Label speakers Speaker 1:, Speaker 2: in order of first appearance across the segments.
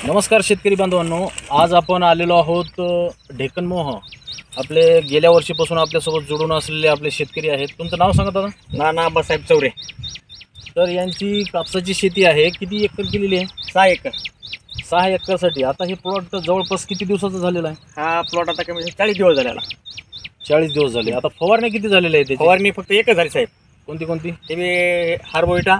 Speaker 1: नमस्कार शेतकरी बांधवांनो, आज आपण आलेलो आहोत डेक्कन मोह। आपले गेल्या वर्षीपासून आपल्यासोबत जोडून असलेले आपले शेतकरी आहेत। तुमचं नाव सांगा दादा?
Speaker 2: नाना आबासाहेब चौरे।
Speaker 1: तर यांची कापसाची शेती आहे, किती एकर केलेली आहे?
Speaker 2: 6 एकर।
Speaker 1: 6 एकरसाठी आता हे प्लॉट जवळपास किती दिवसाचा झालेला आहे?
Speaker 2: हा प्लॉट आता कमी 40 दिवस झालेला।
Speaker 1: 40 दिवस झाले। आता फवारणी किती झालेली आहे त्याची?
Speaker 2: फवारणी फक्त एकच झाली साहेब।
Speaker 1: कोणती कोणती?
Speaker 2: ते मी हार्बोविटा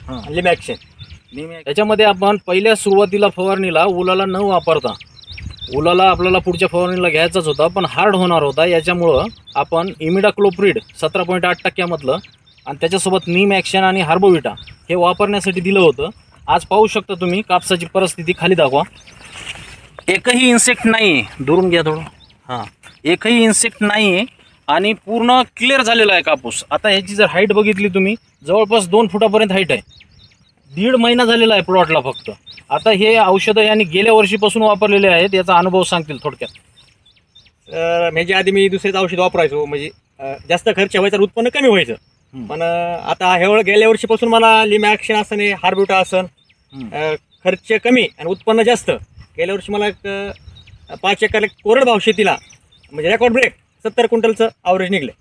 Speaker 1: हां,
Speaker 2: लिमॅक्शन।
Speaker 1: त्याच्यामध्ये आपण पहिल्या सुरुवातीला फवारणीला उलाला न वापरता, उलाला आपल्याला पुढच्या फवारणीला घ्यायचाच होता पण हार्ड होणार होता, याच्यामुळं आपण इमिडाक्लोप्रिड 17.8% मधलं आणि त्याच्यासोबत नीम ॲक्शन आणि हार्बोविटा हे वापरण्यासाठी दिलं होतं। आज पाहू शकता तुम्ही कापसाची परिस्थिती, खाली दाखवा, एकही इन्सेक्ट नाही आहे, दुरून घ्या थोडं, हां, एकही इन्सेक्ट नाही आहे आणि पूर्ण क्लिअर झालेला आहे कापूस। आता ह्याची जर हाईट बघितली तुम्ही, जवळपास 2 फुटापर्यंत हाईट आहे। 1.5 महिना झालेला आहे प्लॉटला फक्त। आता हे औषधं यांनी गेल्या वर्षीपासून वापरलेले आहेत, याचा अनुभव सांगतील थोडक्यात।
Speaker 2: म्हणजे आधी मी दुसरेच औषध वापरायचो, म्हणजे जास्त खर्च व्हायचा, उत्पन्न कमी व्हायचं। पण आता गेल्या वर्षीपासून मला लिमॅक्शन असन, हार्बोविटा असन, खर्च कमी आणि उत्पन्न जास्त। गेल्या वर्षी मला 5 एकर कोरडभाव शेतीला म्हणजे रेकॉर्ड ब्रेक 70 क्विंटलचं ॲव्हरेज निघले।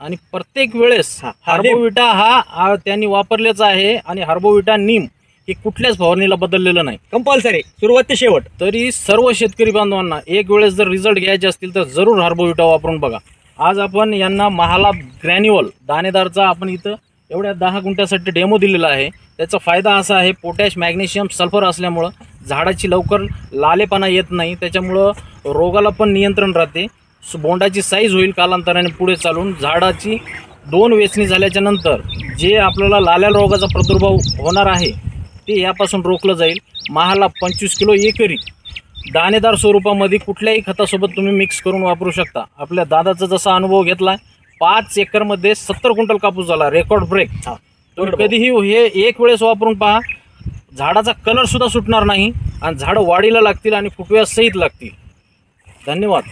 Speaker 1: आणि प्रत्येक वेळेस हार्बोविटा हा त्यांनी वापरलेचा आहे आणि हार्बोविटा नीम हे कुठल्याच फवारणीला बदललेलं नाही,
Speaker 2: कंपल्सरी सुरुवात ते शेवट।
Speaker 1: तरी सर्व शेतकरी बांधवांना एक वेळेस जर रिझल्ट घ्यायचे असतील तर जरूर हार्बोविटा वापरून बघा। आज आपण यांना महाला ग्रॅन्युअल दाणेदारचा आपण इथं एवढ्या 10 गुंठ्यासाठी डेमो दिलेला आहे। त्याचा फायदा असा आहे, पोटॅश, मॅग्नेशियम, सल्फर असल्यामुळं झाडाची लवकर लालेपणा येत नाही, त्याच्यामुळं रोगाला पण नियंत्रण राहते, बोंडाची साईज होईल कालांतराने पुढे चालून। झाडाची 2 वेचणी झाल्याच्या नंतर जे आपल्याला लाल्या रोगाचा प्रादुर्भाव होणार आहे ते यापासून रोखलं जाईल। महाला 25 किलो एकरी दाणेदार स्वरूपामध्ये कुठल्याही खतासोबत तुम्ही मिक्स करून वापरू शकता। आपल्या दादाचा जसा अनुभव घेतला, 5 एकरमध्ये 70 क्विंटल कापूस झाला, रेकॉर्ड ब्रेक। तुम्ही कधीही हे एक वेळेस वापरून पहा, झाडाचा कलर सुद्धा सुटणार नाही आणि झाडं वाढीला लागतील आणि फुटव्या सहित लागतील। धन्यवाद।